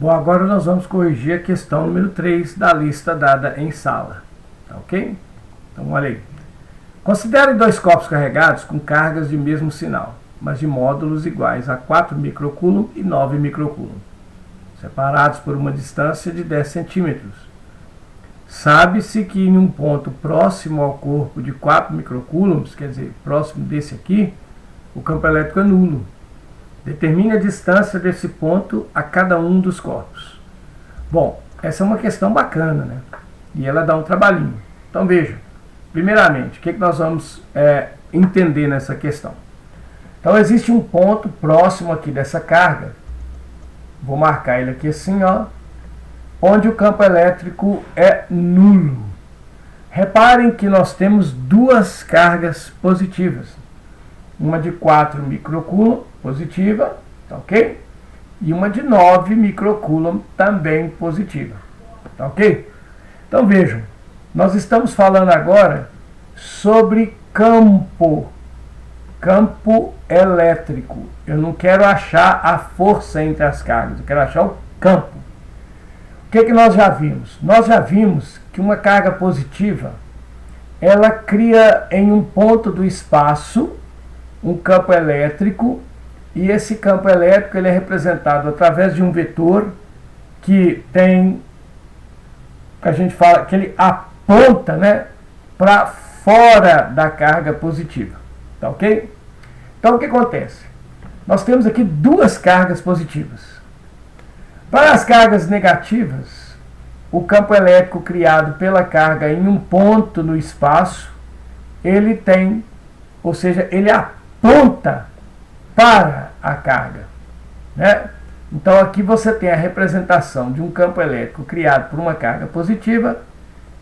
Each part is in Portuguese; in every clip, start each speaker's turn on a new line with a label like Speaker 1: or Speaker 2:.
Speaker 1: Bom, agora nós vamos corrigir a questão número 3 da lista dada em sala. Tá ok? Então, olha aí. Considere dois copos carregados com cargas de mesmo sinal, mas de módulos iguais a 4 microcoulomb e 9 microcoulomb, separados por uma distância de 10 centímetros. Sabe-se que em um ponto próximo ao corpo de 4 microcoulombs, quer dizer, próximo desse aqui, o campo elétrico é nulo. Determine a distância desse ponto a cada um dos corpos. Bom, essa é uma questão bacana, né? E ela dá um trabalhinho. Então veja, primeiramente, o que nós vamos entender nessa questão? Então existe um ponto próximo aqui dessa carga, vou marcar ele aqui assim, ó, onde o campo elétrico é nulo. Reparem que nós temos duas cargas positivas. Uma de 4 microcoulomb positiva, tá ok? E uma de 9 microcoulomb também positiva, tá ok? Então vejam, nós estamos falando agora sobre campo elétrico. Eu não quero achar a força entre as cargas, eu quero achar o campo. O que nós já vimos? Nós já vimos que uma carga positiva, ela cria em um ponto do espaço um campo elétrico, e esse campo elétrico ele é representado através de um vetor que tem, a gente fala que ele aponta, né, para fora da carga positiva, tá ok? Então o que acontece? Nós temos aqui duas cargas positivas. Para as cargas negativas, o campo elétrico criado pela carga em um ponto no espaço, ele tem, ou seja, ele aponta para a carga, né? Então aqui você tem a representação de um campo elétrico criado por uma carga positiva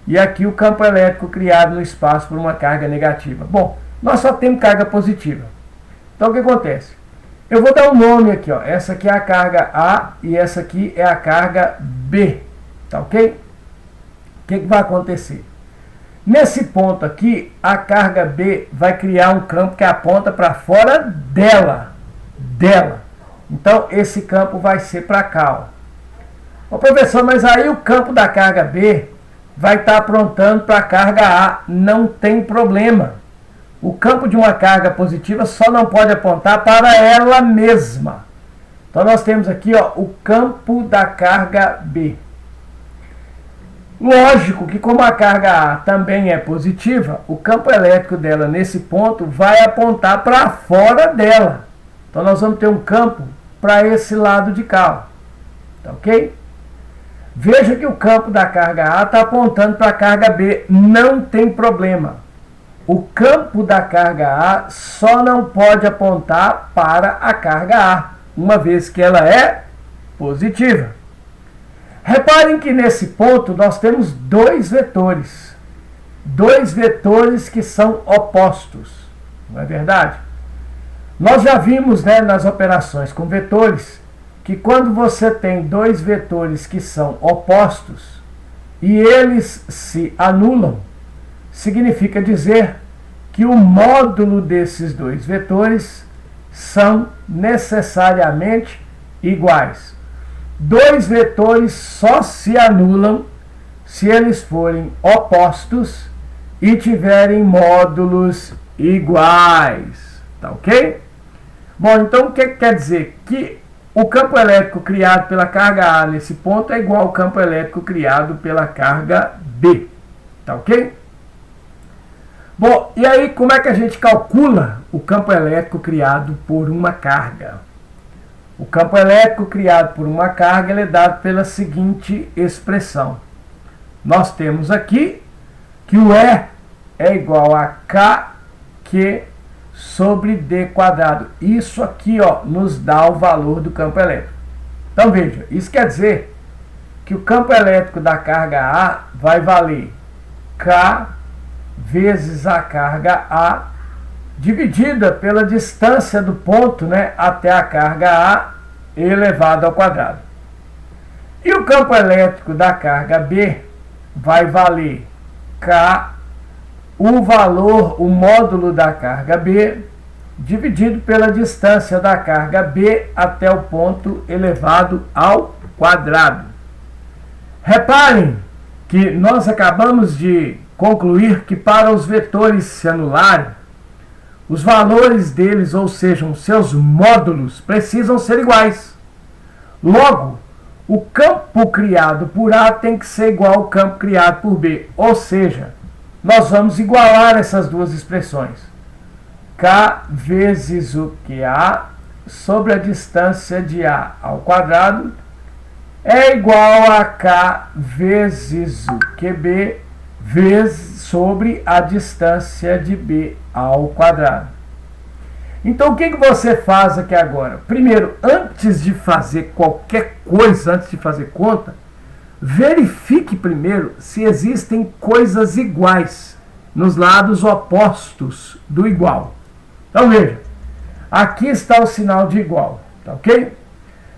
Speaker 1: e aqui o campo elétrico criado no espaço por uma carga negativa. Bom, nós só temos carga positiva. Então o que acontece? Eu vou dar um nome aqui, ó. Essa aqui é a carga A e essa aqui é a carga B, tá ok? O que vai acontecer? Nesse ponto aqui, a carga B vai criar um campo que aponta para fora dela. Então, esse campo vai ser para cá. Ó. Ô, professor, mas aí o campo da carga B vai estar apontando para a carga A. Não tem problema. O campo de uma carga positiva só não pode apontar para ela mesma. Então, nós temos aqui, ó, o campo da carga B. Lógico que como a carga A também é positiva, o campo elétrico dela nesse ponto vai apontar para fora dela. Então nós vamos ter um campo para esse lado de cá. Tá ok? Veja que o campo da carga A está apontando para a carga B. Não tem problema. O campo da carga A só não pode apontar para a carga A, uma vez que ela é positiva. Reparem que nesse ponto nós temos dois vetores que são opostos, não é verdade? Nós já vimos, né, nas operações com vetores que quando você tem dois vetores que são opostos e eles se anulam, significa dizer que o módulo desses dois vetores são necessariamente iguais. Dois vetores só se anulam se eles forem opostos e tiverem módulos iguais. Tá ok? Bom, então o que quer dizer? Que o campo elétrico criado pela carga A nesse ponto é igual ao campo elétrico criado pela carga B. Tá ok? Bom, e aí como é que a gente calcula o campo elétrico criado por uma carga? O campo elétrico criado por uma carga ele é dado pela seguinte expressão. Nós temos aqui que o E é igual a KQ sobre D quadrado. Isso aqui, ó, nos dá o valor do campo elétrico. Então veja, isso quer dizer que o campo elétrico da carga A vai valer K vezes a carga A dividida pela distância do ponto, né, até a carga A elevado ao quadrado. E o campo elétrico da carga B vai valer K, o módulo da carga B, dividido pela distância da carga B até o ponto elevado ao quadrado. Reparem que nós acabamos de concluir que para os vetores se anularem, os valores deles, ou seja, os seus módulos, precisam ser iguais. Logo, o campo criado por A tem que ser igual ao campo criado por B. Ou seja, nós vamos igualar essas duas expressões. K vezes o QA sobre a distância de A ao quadrado é igual a K vezes o QB vezes sobre a distância de B ao quadrado. Então, o que você faz aqui agora? Primeiro, antes de fazer qualquer coisa, antes de fazer conta, verifique primeiro se existem coisas iguais nos lados opostos do igual. Então, veja, aqui está o sinal de igual, tá ok?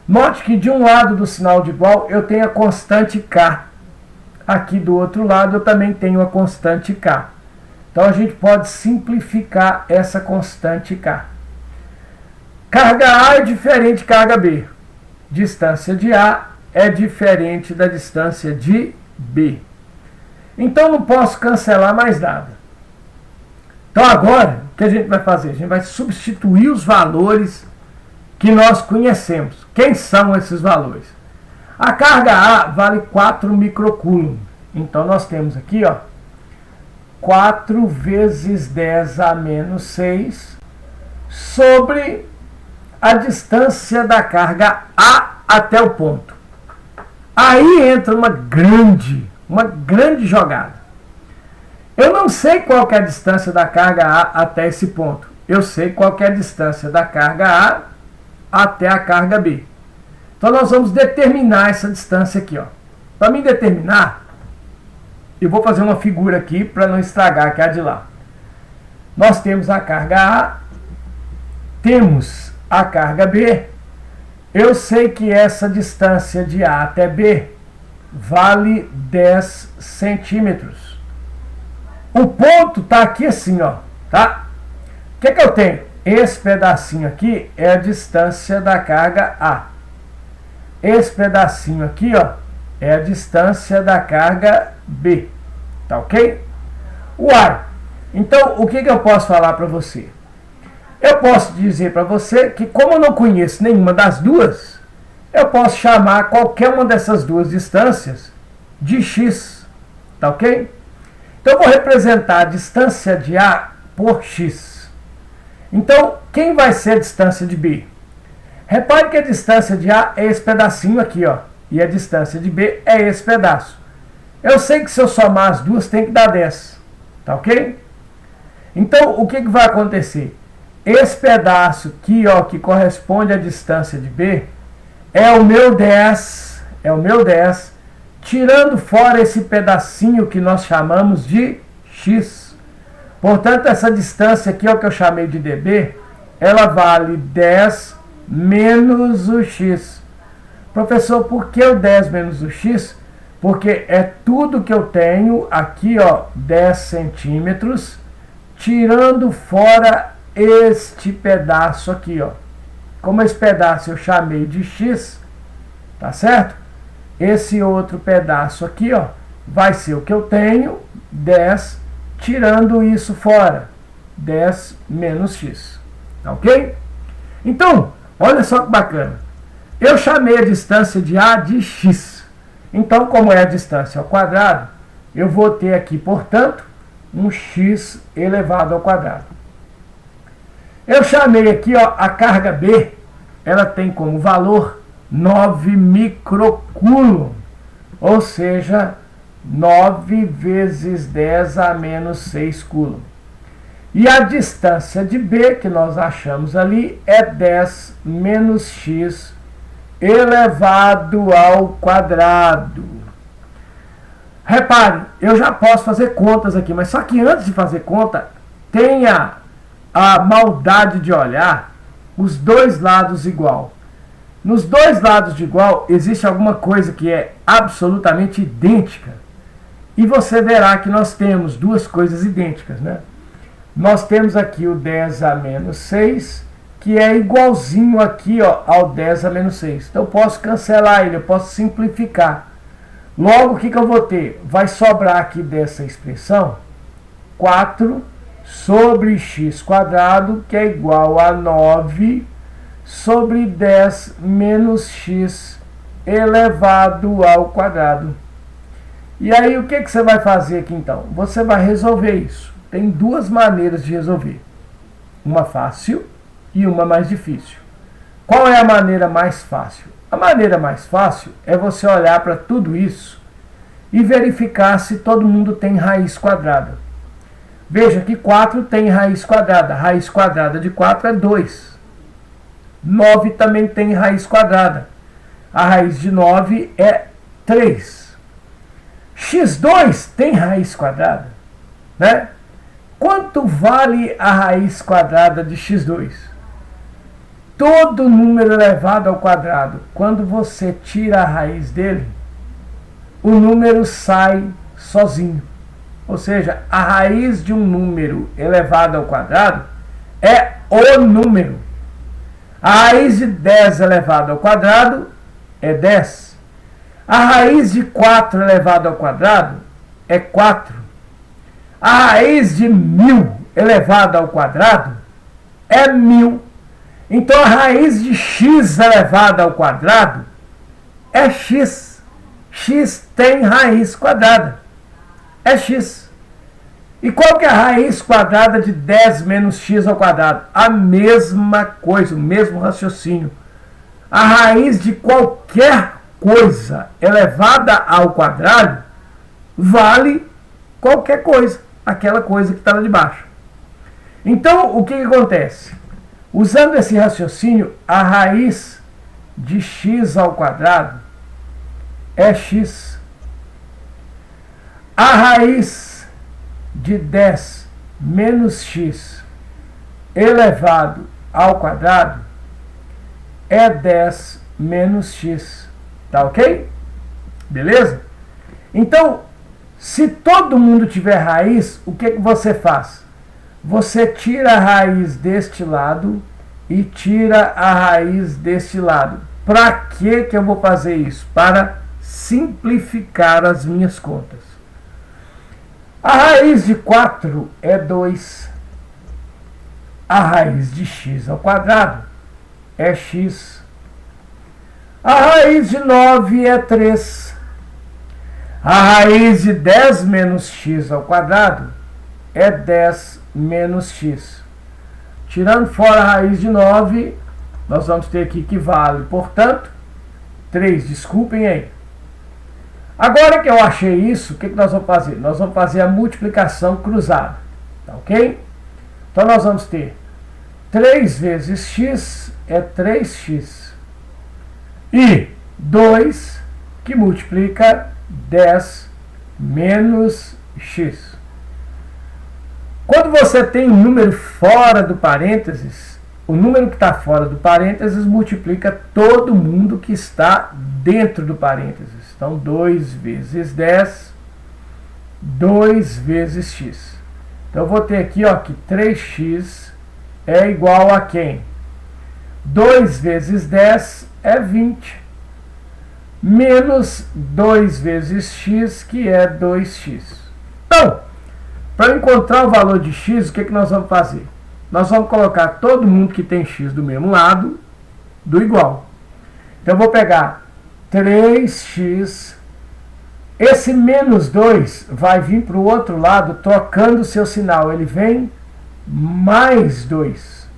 Speaker 1: Note que de um lado do sinal de igual eu tenho a constante K. Aqui do outro lado eu também tenho a constante K. Então a gente pode simplificar essa constante K. Carga A é diferente de carga B. Distância de A é diferente da distância de B. Então não posso cancelar mais nada. Então agora, o que a gente vai fazer? A gente vai substituir os valores que nós conhecemos. Quem são esses valores? A carga A vale 4 microcoulomb. Então nós temos aqui, ó, 4 vezes 10 a menos 6 sobre a distância da carga A até o ponto. Aí entra uma grande jogada. Eu não sei qual que é a distância da carga A até esse ponto. Eu sei qual que é a distância da carga A até a carga B. Então nós vamos determinar essa distância aqui, ó. Para mim determinar, eu vou fazer uma figura aqui para não estragar aqui a de lá. Nós temos a carga A, temos a carga B. Eu sei que essa distância de A até B vale 10 centímetros. O ponto está aqui assim, ó, tá? O que eu tenho? Esse pedacinho aqui é a distância da carga A. Esse pedacinho aqui, ó, é a distância da carga B. Tá ok? Uai! Então, o que eu posso falar para você? Eu posso dizer para você que, como eu não conheço nenhuma das duas, eu posso chamar qualquer uma dessas duas distâncias de x. Tá ok? Então, eu vou representar a distância de A por x. Então, quem vai ser a distância de B? Repare que a distância de A é esse pedacinho aqui, ó, e a distância de B é esse pedaço. Eu sei que se eu somar as duas tem que dar 10, tá ok? Então, o que vai acontecer? Esse pedaço aqui, ó, que corresponde à distância de B, é o meu 10, tirando fora esse pedacinho que nós chamamos de x. Portanto, essa distância aqui, ó, que eu chamei de dB, ela vale 10 menos o x. Professor, por que o 10 menos o x? Porque é tudo que eu tenho aqui, ó, 10 centímetros, tirando fora este pedaço aqui, ó. Como esse pedaço eu chamei de x, tá certo? Esse outro pedaço aqui, ó, vai ser o que eu tenho, 10, tirando isso fora, 10 menos x, tá ok? Então, olha só que bacana. Eu chamei a distância de A de x. Então, como é a distância ao quadrado, eu vou ter aqui, portanto, um x elevado ao quadrado. Eu chamei aqui, ó, a carga B, ela tem como valor 9 microcoulomb, ou seja, 9 vezes 10 a menos 6 coulomb. E a distância de B, que nós achamos ali, é 10 menos x elevado ao quadrado. Repare, eu já posso fazer contas aqui, mas só que antes de fazer conta, tenha a maldade de olhar os dois lados igual. Nos dois lados de igual, existe alguma coisa que é absolutamente idêntica. E você verá que nós temos duas coisas idênticas, né? Nós temos aqui o 10 a menos 6 que é igualzinho aqui, ó, ao 10 a menos 6. Então eu posso cancelar ele, eu posso simplificar. Logo, o que eu vou ter? Vai sobrar aqui dessa expressão 4 sobre x quadrado, que é igual a 9 sobre 10 menos x elevado ao quadrado. E aí, o que você vai fazer aqui então? Você vai resolver isso. Tem duas maneiras de resolver. Uma fácil e uma mais difícil. Qual é a maneira mais fácil? A maneira mais fácil é você olhar para tudo isso e verificar se todo mundo tem raiz quadrada. Veja que 4 tem raiz quadrada. A raiz quadrada de 4 é 2. 9 também tem raiz quadrada. A raiz de 9 é 3. x2 tem raiz quadrada, né? Quanto vale a raiz quadrada de x2? Todo número elevado ao quadrado, quando você tira a raiz dele, o número sai sozinho. Ou seja, a raiz de um número elevado ao quadrado é o número. A raiz de 10 elevado ao quadrado é 10. A raiz de 4 elevado ao quadrado é 4. A raiz de 1000 elevado ao quadrado é 1000. Então a raiz de x elevado ao quadrado é x. X tem raiz quadrada. É x. E qual que é a raiz quadrada de 10 menos x ao quadrado? A mesma coisa, o mesmo raciocínio. A raiz de qualquer coisa elevada ao quadrado vale qualquer coisa, aquela coisa que está lá de baixo. Então, o que acontece? Usando esse raciocínio, a raiz de x ao quadrado é x. A raiz de 10 menos x elevado ao quadrado é 10 menos x. Tá ok? Beleza? Então, se todo mundo tiver raiz, o que você faz? Você tira a raiz deste lado e tira a raiz deste lado. Para que eu vou fazer isso? Para simplificar as minhas contas. A raiz de 4 é 2. A raiz de x ao quadrado é x. A raiz de 9 é 3. A raiz de 10 menos x ao quadrado é 10 menos x. Tirando fora a raiz de 9, nós vamos ter aqui que vale, portanto, 3. Desculpem aí. Agora que eu achei isso, o que nós vamos fazer? Nós vamos fazer a multiplicação cruzada. Tá ok? Então nós vamos ter 3 vezes x é 3x. E 2 que multiplica 10 menos x. Quando você tem um número fora do parênteses, o número que está fora do parênteses multiplica todo mundo que está dentro do parênteses. Então, 2 vezes 10, 2 vezes x. Então, eu vou ter aqui ó, que 3x é igual a quem? 2 vezes 10 é 20. Menos 2 vezes x, que é 2x. Então, para encontrar o valor de x, o que nós vamos fazer? Nós vamos colocar todo mundo que tem x do mesmo lado, do igual. Então, eu vou pegar 3x. Esse menos 2 vai vir para o outro lado, trocando o seu sinal. Ele vem mais 2.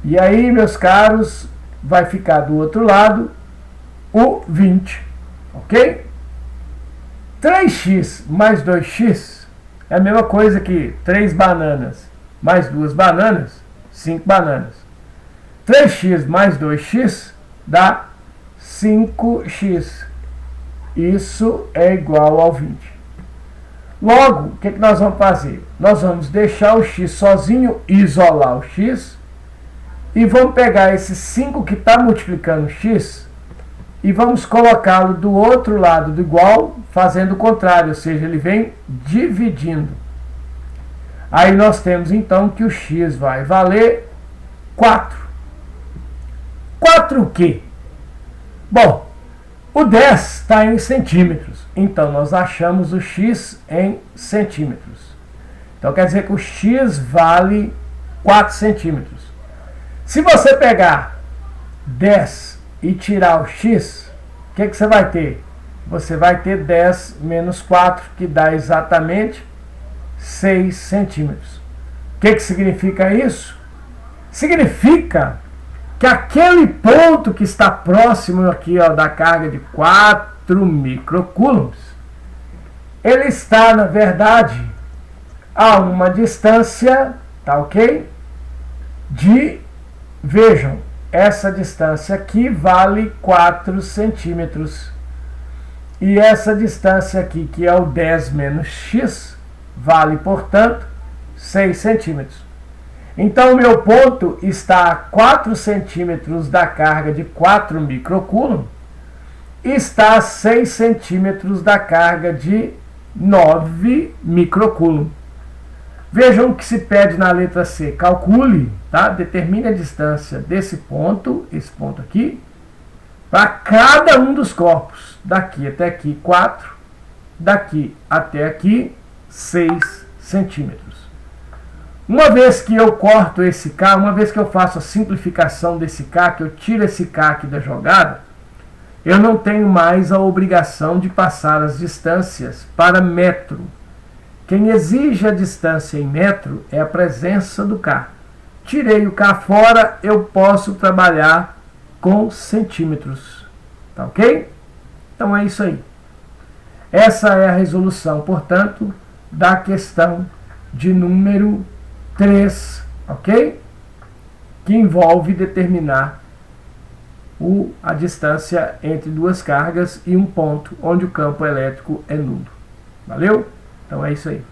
Speaker 1: E aí, meus caros, vai ficar do outro lado o 20. Ok? 3x mais 2x é a mesma coisa que 3 bananas mais 2 bananas, 5 bananas. 3x mais 2x dá 5x. Isso é igual ao 20. Logo, o que nós vamos fazer? Nós vamos deixar o x sozinho, isolar o x, e vamos pegar esse 5 que está multiplicando x e vamos colocá-lo do outro lado do igual, fazendo o contrário, ou seja, ele vem dividindo. Aí nós temos então que o x vai valer 4. 4 o quê? Bom, o 10 está em centímetros, então nós achamos o x em centímetros. Então quer dizer que o x vale 4 centímetros. Se você pegar 10 e tirar o x, o que você vai ter? Você vai ter 10 menos 4, que dá exatamente 6 centímetros. O que significa isso? Significa que aquele ponto que está próximo aqui, ó, da carga de 4 microcoulombs, ele está, na verdade, a uma distância, tá ok? Vejam, essa distância aqui vale 4 centímetros. E essa distância aqui, que é o 10 menos x, vale, portanto, 6 centímetros. Então, o meu ponto está a 4 centímetros da carga de 4 microcoulomb e está a 6 centímetros da carga de 9 microcoulomb. Vejam o que se pede na letra C. Calcule, tá? Determine a distância desse ponto, esse ponto aqui, para cada um dos corpos. Daqui até aqui, 4. Daqui até aqui, 6 centímetros. Uma vez que eu corto esse K, uma vez que eu faço a simplificação desse K, que eu tiro esse K aqui da jogada, eu não tenho mais a obrigação de passar as distâncias para metro. Quem exige a distância em metro é a presença do K. Tirei o K fora, eu posso trabalhar com centímetros. Tá ok? Então é isso aí. Essa é a resolução, portanto, da questão de número 3, ok? Que envolve determinar a distância entre duas cargas e um ponto onde o campo elétrico é nulo. Valeu? Então é isso aí.